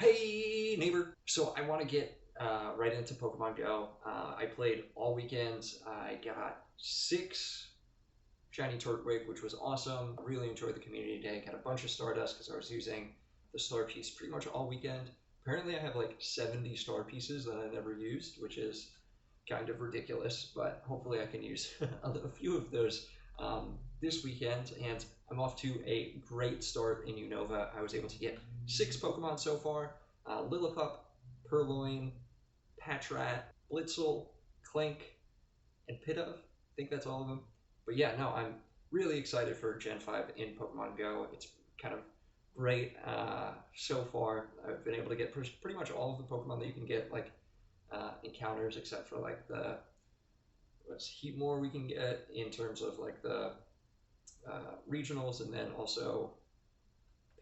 Hey neighbor! So I want to get right into Pokemon Go. I played all weekend. I got 6 shiny Turtwig, which was awesome. I really enjoyed the community day. Got a bunch of Stardust because I was using the star piece pretty much all weekend. Apparently I have like 70 star pieces that I never used, which is kind of ridiculous, but hopefully I can use a few of those this weekend. And I'm off to a great start in Unova. I was able to get 6 Pokemon so far: Lillipup, Purloin, Patrat, Blitzel, Clink, and Pidove. I think that's all of them. But yeah, no, I'm really excited for Gen 5 in Pokemon Go. It's kind of great so far. I've been able to get pretty much all of the Pokemon that you can get, like encounters, except for like the what's Heatmore we can get in terms of like the regionals, and then also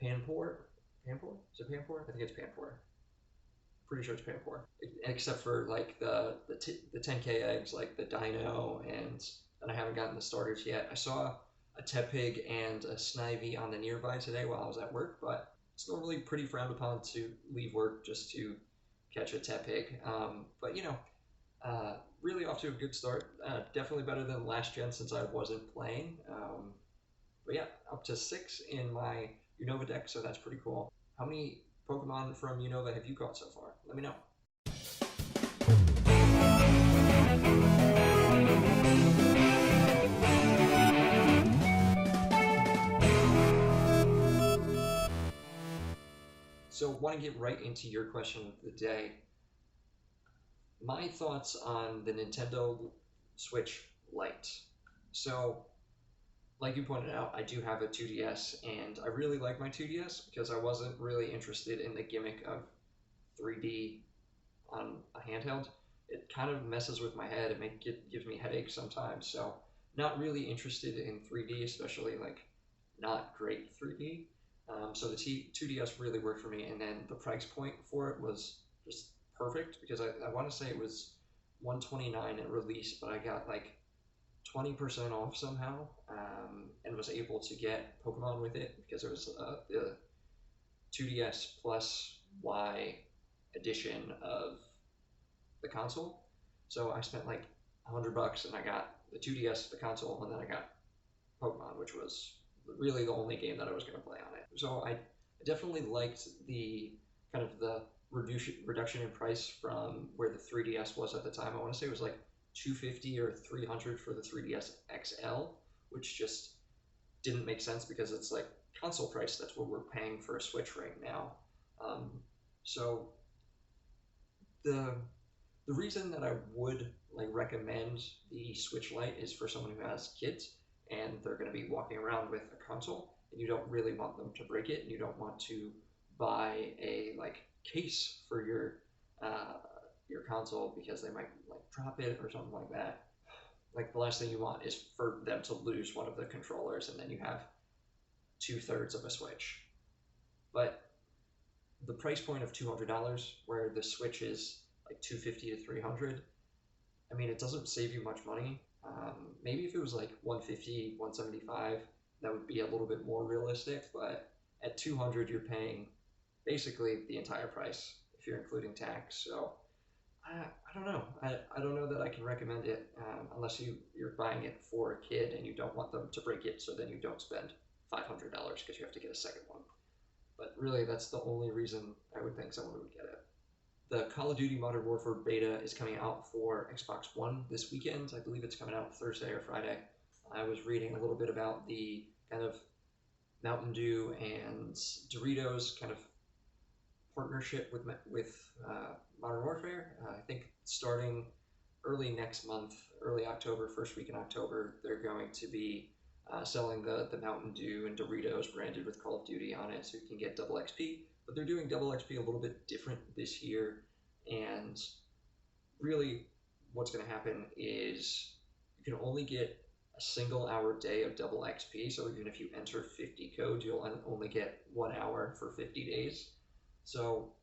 Panpour. Panpour? Is it Panpour? I think it's Panpour. Pretty sure it's Panpour. Except for like the 10k eggs, like the Dino, and I haven't gotten the starters yet. I saw a Tepig and a Snivy on the nearby today while I was at work, but it's normally pretty frowned upon to leave work just to catch a Tepig. But really off to a good start. Definitely better than last gen since I wasn't playing. But yeah, up to 6 in my Unova deck, so that's pretty cool. How many Pokemon from Unova have you caught so far? Let me know. So, want to get right into your question of the day. My thoughts on the Nintendo Switch Lite. So, like you pointed out, I do have a 2DS, and I really like my 2DS because I wasn't really interested in the gimmick of 3D on a handheld. It kind of messes with my head. It gives me headaches sometimes. So, not really interested in 3D, especially like not great 3D. So the 2DS really worked for me, and then the price point for it was just perfect because I want to say it was 129 at release, but I got like 20% off somehow, and was able to get Pokemon with it because it was the 2DS plus Y edition of the console. So I spent like $100 and I got the 2DS, the console, and then I got Pokemon, which was really the only game that I was going to play on it. So I definitely liked the kind of the reduction in price from where the 3DS was at the time. I want to say it was like 250 or 300 for the 3DS XL, which just didn't make sense because it's like console price. That's what we're paying for a Switch right now. So the the reason that I would like recommend the Switch Lite is for someone who has kids and they're going to be walking around with a console, and you don't really want them to break it, and you don't want to buy a like case for your console because they might like drop it or something like that. Like the last thing you want is for them to lose one of the controllers, and then you have 2/3 of a Switch. But the price point of $200, where the Switch is like 250 to 300, I mean, it doesn't save you much money. Maybe if it was like 150, 175, that would be a little bit more realistic. But at 200, you're paying basically the entire price if you're including tax. So I don't know. I don't know that I can recommend it unless you're buying it for a kid and you don't want them to break it, so then you don't spend $500 because you have to get a second one. But really, that's the only reason I would think someone would get it. The Call of Duty Modern Warfare beta is coming out for Xbox One this weekend. I believe it's coming out Thursday or Friday. I was reading a little bit about the kind of Mountain Dew and Doritos kind of partnership with Modern Warfare. I think starting early next month, early October, first week in October, they're going to be selling the Mountain Dew and Doritos branded with Call of Duty on it, so you can get double XP. But they're doing double XP a little bit different this year, and really what's going to happen is you can only get a single hour day of double XP. So even if you enter 50 codes, you'll only get 1 hour for 50 days. So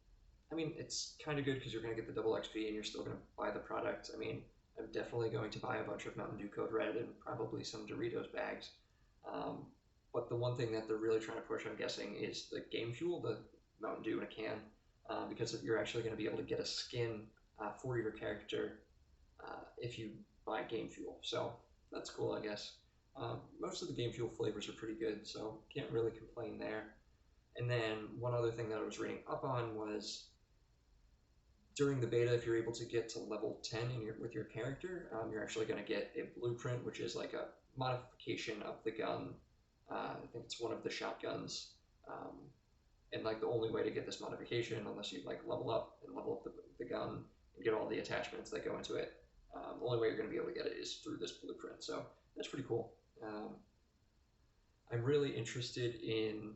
I mean, it's kind of good because you're going to get the double XP and you're still going to buy the product. I mean, I'm definitely going to buy a bunch of Mountain Dew Code Red and probably some Doritos bags. But the one thing that they're really trying to push, I'm guessing, is the game fuel, the Mountain Dew in a can. because you're actually going to be able to get a skin for your character if you buy game fuel. So that's cool, I guess. Most of the game fuel flavors are pretty good, so can't really complain there. And then one other thing that I was reading up on was during the beta, if you're able to get to level 10 with your character, you're actually going to get a blueprint, which is like a modification of the gun. I think it's one of the shotguns. And like the only way to get this modification, unless you like level up the gun and get all the attachments that go into it, the only way you're going to be able to get it is through this blueprint. So that's pretty cool. I'm really interested in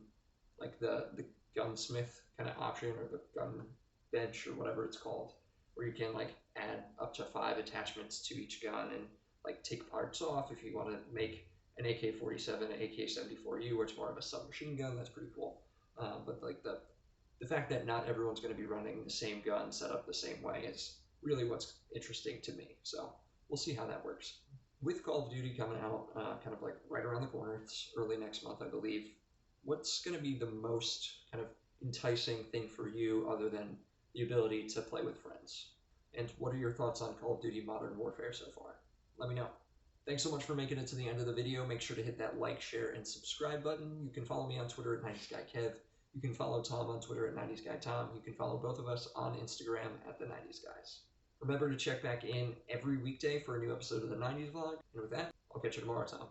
like the gunsmith kind of option, or the gun bench, or whatever it's called, where you can like add up to 5 attachments to each gun and like take parts off if you want to make an AK-47, an AK-74U, where it's more of a submachine gun. That's pretty cool. But like the fact that not everyone's going to be running the same gun set up the same way is really what's interesting to me. So we'll see how that works. With Call of Duty coming out kind of like right around the corner, it's early next month, I believe, what's going to be the most kind of enticing thing for you other than the ability to play with friends? And what are your thoughts on Call of Duty Modern Warfare so far? Let me know. Thanks so much for making it to the end of the video. Make sure to hit that like, share, and subscribe button. You can follow me on Twitter at 90sguykev. You can follow Tom on Twitter at 90sguytom. You can follow both of us on Instagram at the 90sguys. Remember to check back in every weekday for a new episode of the 90s vlog. And with that, I'll catch you tomorrow, Tom.